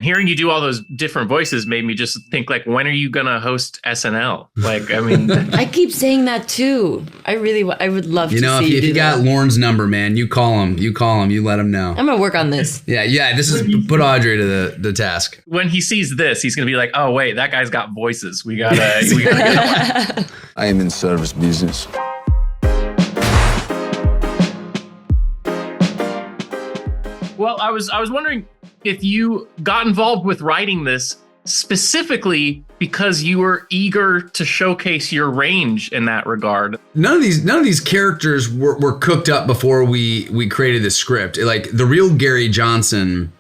Hearing you do all those different voices made me just think, like, when are you going to host SNL? Like, I mean, I keep saying that too. I would love to see if you got Lorne's number, man, you call him, you let him know. I'm going to work on this. Yeah. This is put Adria to the task. When he sees this, he's going to be like, oh, wait, that guy's got voices. We gotta get that one. I am in service business. Well, I was wondering if you got involved with writing this specifically because you were eager to showcase your range in that regard. None of these characters were cooked up before we created the script. Like the real Gary Johnson,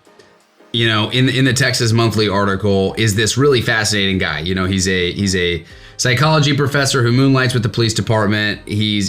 in the Texas Monthly article, is this really fascinating guy. He's a psychology professor who moonlights with the police department. He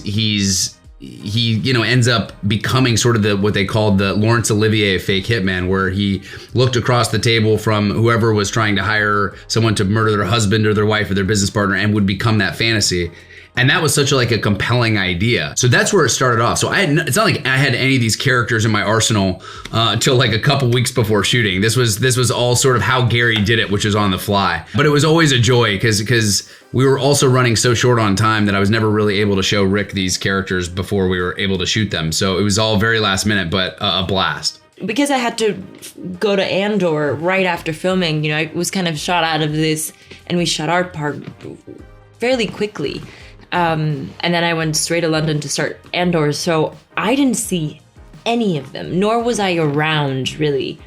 ends up becoming sort of what they called the Laurence Olivier fake hitman, where he looked across the table from whoever was trying to hire someone to murder their husband or their wife or their business partner and would become that fantasy. And that was such a compelling idea. So that's where it started off. So it's not like I had any of these characters in my arsenal until like a couple weeks before shooting. This was all sort of how Gary did it, which is on the fly. But it was always a joy because we were also running so short on time that I was never really able to show Rick these characters before we were able to shoot them. So it was all very last minute, but a blast. Because I had to go to Andor right after filming, I was kind of shot out of this, and we shot our part fairly quickly. And then I went straight to London to start Andor, so I didn't see any of them, nor was I around, really.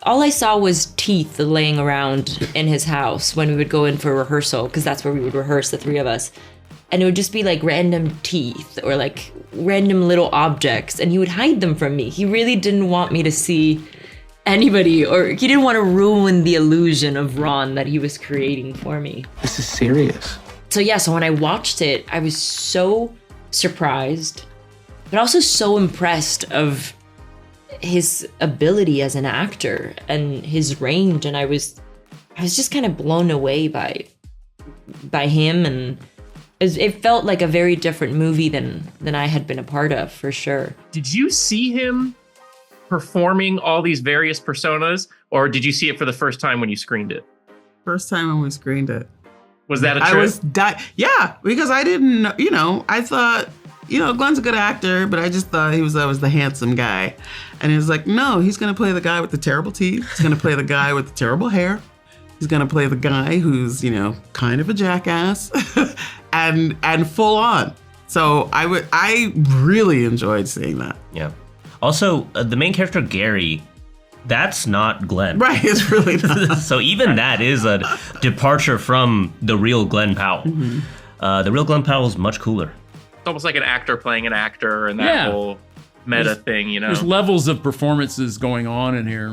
All I saw was teeth laying around in his house when we would go in for rehearsal, because that's where we would rehearse, the three of us. And it would just be like random teeth or like random little objects, and he would hide them from me. He really didn't want me to see anybody, or he didn't want to ruin the illusion of Ron that he was creating for me. This is serious. So when I watched it, I was so surprised, but also so impressed of his ability as an actor and his range. And I was just kind of blown away by him. And it felt like a very different movie than I had been a part of, for sure. Did you see him performing all these various personas, or did you see it for the first time when you screened it? First time when we screened it. Was that a trip? Yeah, because I didn't, I thought, Glen's a good actor, but I just thought I was the handsome guy. And he was like, no, he's going to play the guy with the terrible teeth. He's going to play the guy with the terrible hair. He's going to play the guy who's, kind of a jackass and full on. So I really enjoyed seeing that. Yeah. Also, the main character, Gary, that's not Glen. Right, it's really not. So even that is a departure from the real Glen Powell. Mm-hmm. The real Glen Powell is much cooler. It's almost like an actor playing an actor, and that whole meta thing, There's levels of performances going on in here,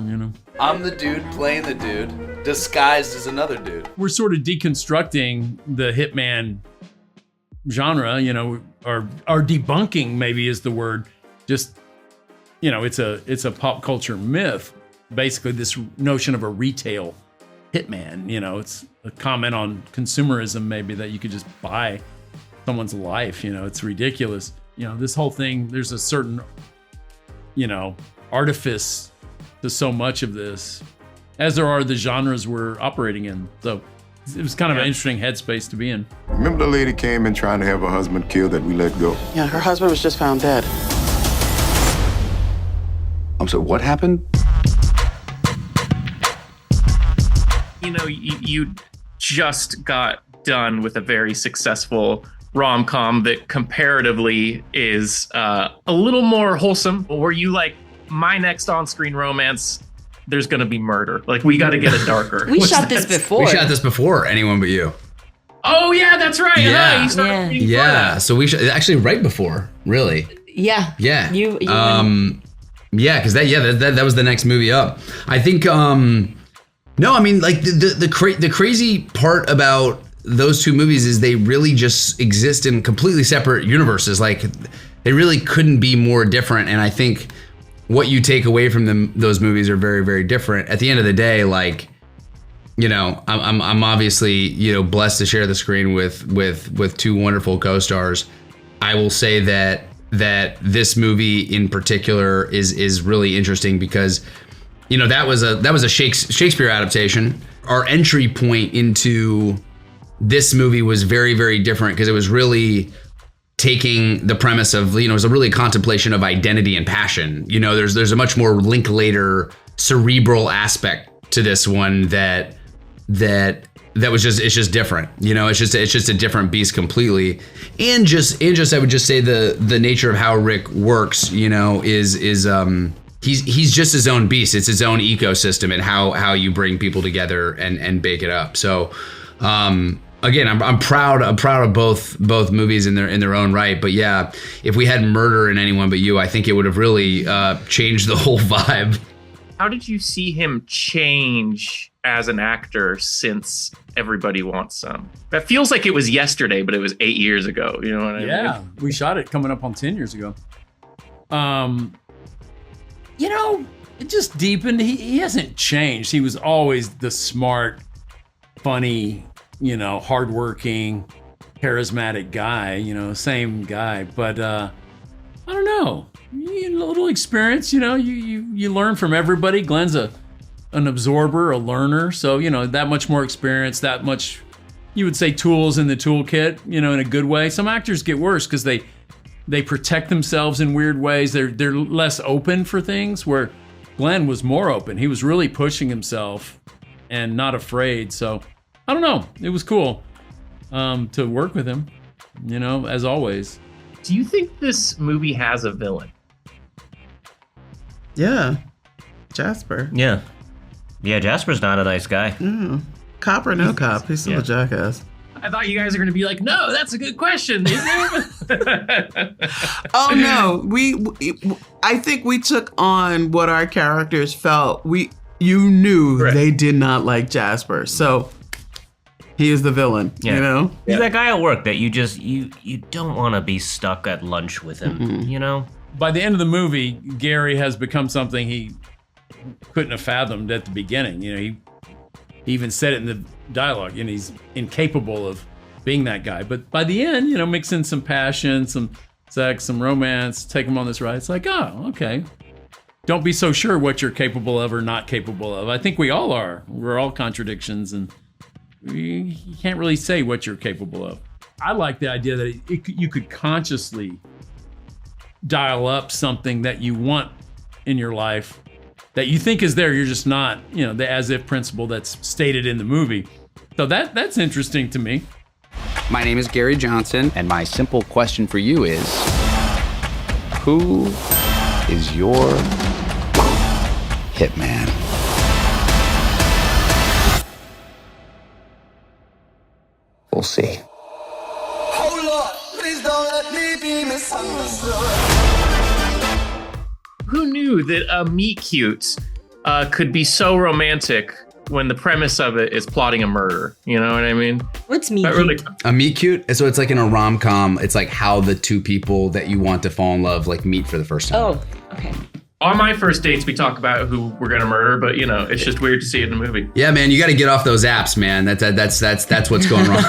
I'm the dude playing the dude, disguised as another dude. We're sort of deconstructing the hitman genre, or debunking maybe is the word. Just, it's a pop culture myth. Basically, this notion of a retail hitman, it's a comment on consumerism, maybe, that you could just buy someone's life. It's ridiculous. This whole thing, there's a certain, artifice to so much of this, as there are the genres we're operating in. So it was kind of an interesting headspace to be in. Remember the lady came in trying to have her husband killed that we let go? Yeah, her husband was just found dead. I'm sorry, what happened? You just got done with a very successful rom-com that comparatively is a little more wholesome. Were you like, my next on-screen romance, there's going to be murder? Like, we got to get it darker. We shot this before. Anyone But You. Oh, yeah, that's right. Yeah. You started being Yeah. So we actually right before, really. Yeah. Yeah. You yeah, because that was the next movie up. I think no, I mean, like the crazy part about those two movies is they really just exist in completely separate universes. Like, they really couldn't be more different. And I think what you take away from those movies are very, very different. At the end of the day, like, I'm obviously, blessed to share the screen with two wonderful co-stars. I will say that this movie in particular is really interesting because that was a Shakespeare adaptation. Our entry point into this movie was very, very different because it was really taking the premise of, it was a really contemplation of identity and passion. There's a much more Linklater cerebral aspect to this one that was it's just different. It's just a different beast completely. And just I would just say the nature of how Rick works, is he's just his own beast. It's his own ecosystem and how you bring people together and bake it up. So again, I'm proud of both movies in their own right. But yeah, if we had Murder in Anyone But You, I think it would have really changed the whole vibe. How did you see him change as an actor since Everybody Wants Some? That feels like it was yesterday, but it was 8 years ago. You know what I mean? Yeah, we shot it coming up on 10 years ago. It just deepened. He hasn't changed. He was always the smart, funny, hardworking, charismatic guy, same guy. But I don't know. A little experience, you learn from everybody. Glen's an absorber, a learner. So, that much more experience, that much, you would say, tools in the toolkit, in a good way. Some actors get worse because they protect themselves in weird ways. They're less open for things, where Glen was more open. He was really pushing himself and not afraid. So I don't know. It was cool to work with him, as always. Do you think this movie has a villain? Yeah. Jasper. Yeah. Yeah, Jasper's not a nice guy. Yeah. Cop or no cop, he's still a jackass. I thought you guys were going to be like, no, that's a good question. Oh no, I think we took on what our characters felt. You knew they did not like Jasper, so he is the villain. Yeah. He's that guy at work that you don't want to be stuck at lunch with him. Mm-hmm. By the end of the movie, Gary has become something he couldn't have fathomed at the beginning. He even said it in the dialogue, and he's incapable of being that guy. But by the end, mix in some passion, some sex, some romance, take him on this ride. It's like, oh, okay. Don't be so sure what you're capable of or not capable of. I think we all are. We're all contradictions, and you can't really say what you're capable of. I like the idea that you could consciously dial up something that you want in your life that you think is there. You're just not, the as-if principle that's stated in the movie. So that's interesting to me. My name is Gary Johnson, and my simple question for you is, who is your hitman? We'll see. Oh Lord, please don't let me be misunderstood. Who knew that a meet cute could be so romantic when the premise of it is plotting a murder? You know what I mean? What's meet really cute? A meet cute? So it's like in a rom-com, it's like how the two people that you want to fall in love meet for the first time. Oh, okay. On my first dates, we talk about who we're gonna murder, but it's just weird to see it in the movie. Yeah, man, you got to get off those apps, man. That's what's going wrong.